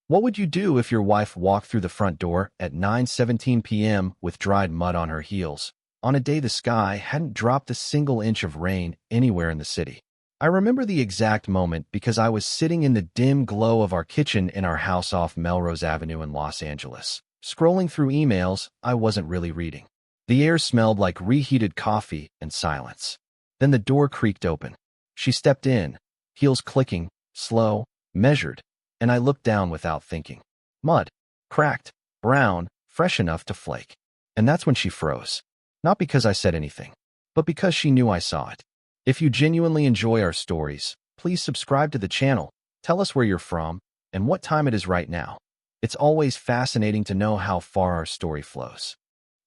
What would you do if your wife walked through the front door at 9:17 p.m. with dried mud on her heels, on a day the sky hadn't dropped a single inch of rain anywhere in the city? I remember the exact moment because I was sitting in the dim glow of our kitchen in our house off Melrose Avenue in Los Angeles, scrolling through emails I wasn't really reading. The air smelled like reheated coffee and silence. Then the door creaked open. She stepped in, heels clicking, slow, measured, and I looked down without thinking. Mud. Cracked, brown, fresh enough to flake. And that's when she froze. Not because I said anything, but because she knew I saw it. If you genuinely enjoy our stories, please subscribe to the channel, tell us where you're from, and what time it is right now. It's always fascinating to know how far our story flows.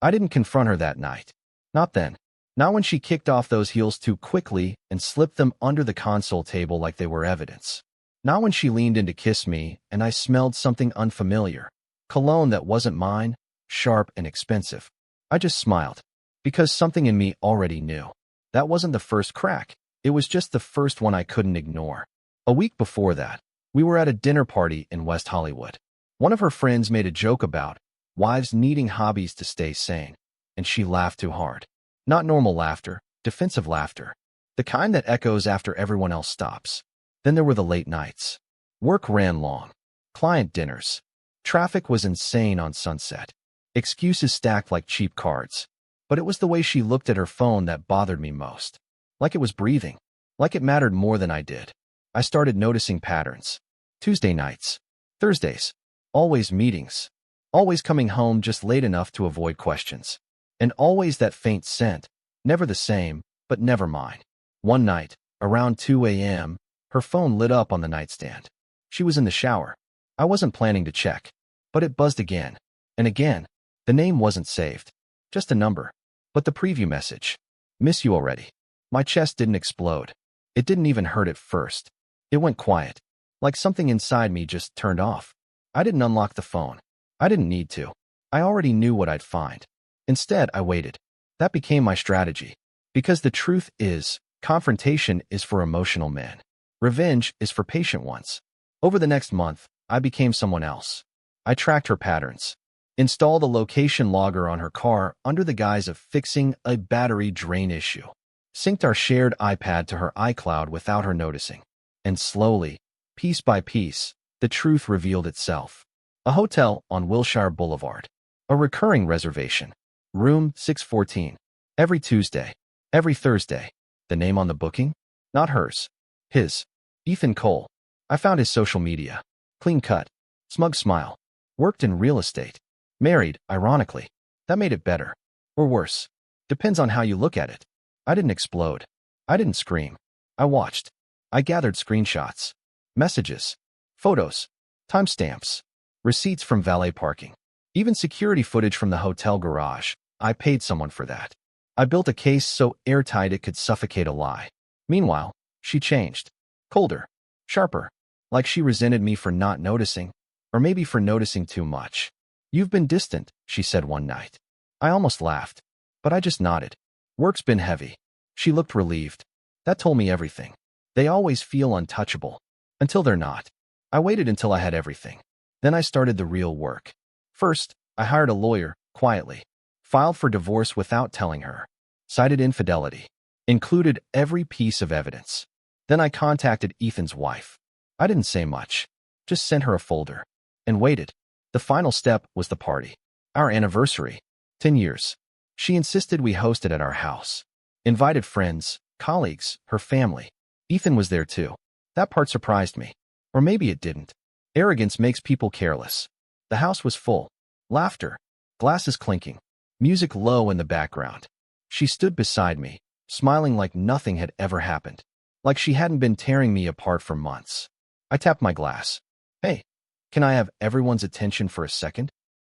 I didn't confront her that night. Not then. Not when she kicked off those heels too quickly and slipped them under the console table like they were evidence. Not when she leaned in to kiss me and I smelled something unfamiliar. Cologne that wasn't mine, sharp and expensive. I just smiled. Because something in me already knew. That wasn't the first crack. It was just the first one I couldn't ignore. A week before that, we were at a dinner party in West Hollywood. One of her friends made a joke about wives needing hobbies to stay sane, and she laughed too hard. Not normal laughter, defensive laughter. The kind that echoes after everyone else stops. Then there were the late nights. Work ran long. Client dinners. Traffic was insane on Sunset. Excuses stacked like cheap cards. But it was the way she looked at her phone that bothered me most. Like it was breathing. Like it mattered more than I did. I started noticing patterns. Tuesday nights. Thursdays. Always meetings. Always coming home just late enough to avoid questions. And always that faint scent. Never the same, but never mine. One night, around 2 a.m., her phone lit up on the nightstand. She was in the shower. I wasn't planning to check. But it buzzed again. And again. The name wasn't saved. Just a number. But the preview message. Miss you already. My chest didn't explode. It didn't even hurt at first. It went quiet. Like something inside me just turned off. I didn't unlock the phone. I didn't need to. I already knew what I'd find. Instead, I waited. That became my strategy. Because the truth is, confrontation is for emotional men. Revenge is for patient ones. Over the next month, I became someone else. I tracked her patterns. Installed a location logger on her car under the guise of fixing a battery drain issue. Synced our shared iPad to her iCloud without her noticing. And slowly, piece by piece, the truth revealed itself. A hotel on Wilshire Boulevard. A recurring reservation. Room 614. Every Tuesday. Every Thursday. The name on the booking? Not hers. His. Ethan Cole. I found his social media. Clean cut. Smug smile. Worked in real estate. Married, ironically. That made it better. Or worse. Depends on how you look at it. I didn't explode. I didn't scream. I watched. I gathered screenshots. Messages. Photos. Timestamps. Receipts from valet parking. Even security footage from the hotel garage. I paid someone for that. I built a case so airtight it could suffocate a lie. Meanwhile, she changed. Colder. Sharper. Like she resented me for not noticing. Or maybe for noticing too much. You've been distant, she said one night. I almost laughed. But I just nodded. Work's been heavy. She looked relieved. That told me everything. They always feel untouchable. Until they're not. I waited until I had everything. Then I started the real work. First, I hired a lawyer, quietly. Filed for divorce without telling her. Cited infidelity. Included every piece of evidence. Then I contacted Ethan's wife. I didn't say much. Just sent her a folder. And waited. The final step was the party. Our anniversary. 10 years. She insisted we host it at our house. Invited friends, colleagues, her family. Ethan was there too. That part surprised me. Or maybe it didn't. Arrogance makes people careless. The house was full. Laughter. Glasses clinking. Music low in the background. She stood beside me, smiling like nothing had ever happened. Like she hadn't been tearing me apart for months. I tapped my glass. Hey, can I have everyone's attention for a second?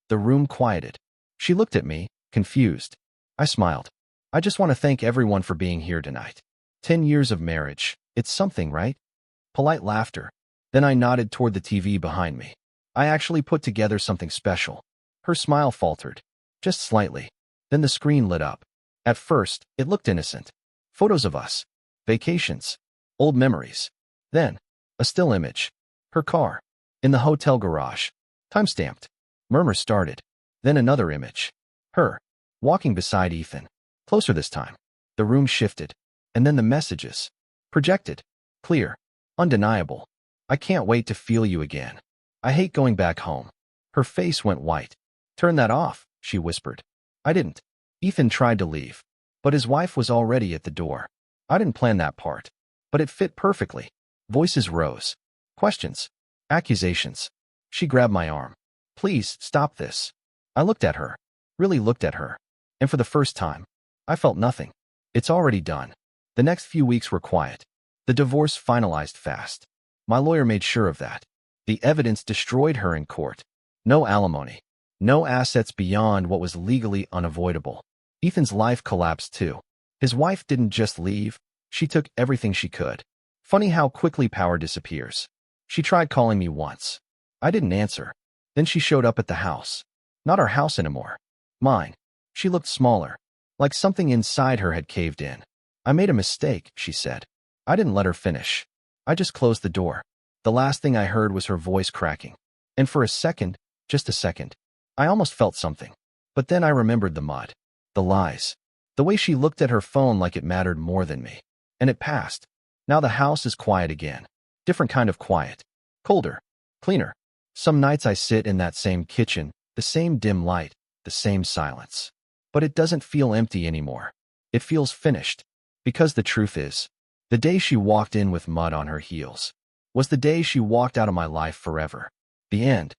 The room quieted. She looked at me, confused. I smiled. I just want to thank everyone for being here tonight. 10 years of marriage. It's something, right? Polite laughter. Then I nodded toward the TV behind me. I actually put together something special. Her smile faltered. Just slightly. Then the screen lit up. At first, it looked innocent. Photos of us. Vacations. Old memories. Then, a still image. Her car. In the hotel garage. Time-stamped. Murmur started. Then another image. Her. Walking beside Ethan. Closer this time. The room shifted. And then the messages. Projected. Clear. Undeniable. I can't wait to feel you again. I hate going back home. Her face went white. Turn that off, she whispered. I didn't. Ethan tried to leave. But his wife was already at the door. I didn't plan that part. But it fit perfectly. Voices rose. Questions. Accusations. She grabbed my arm. Please, stop this. I looked at her. Really looked at her. And for the first time, I felt nothing. It's already done. The next few weeks were quiet. The divorce finalized fast. My lawyer made sure of that. The evidence destroyed her in court. No alimony. No assets beyond what was legally unavoidable. Ethan's life collapsed too. His wife didn't just leave. She took everything she could. Funny how quickly power disappears. She tried calling me once. I didn't answer. Then she showed up at the house. Not our house anymore. Mine. She looked smaller. Like something inside her had caved in. I made a mistake, she said. I didn't let her finish. I just closed the door. The last thing I heard was her voice cracking. And for a second, just a second, I almost felt something. But then I remembered the mud. The lies. The way she looked at her phone like it mattered more than me. And it passed. Now the house is quiet again. Different kind of quiet. Colder. Cleaner. Some nights I sit in that same kitchen, the same dim light, the same silence. But it doesn't feel empty anymore. It feels finished. Because the truth is, the day she walked in with mud on her heels was the day she walked out of my life forever. The end.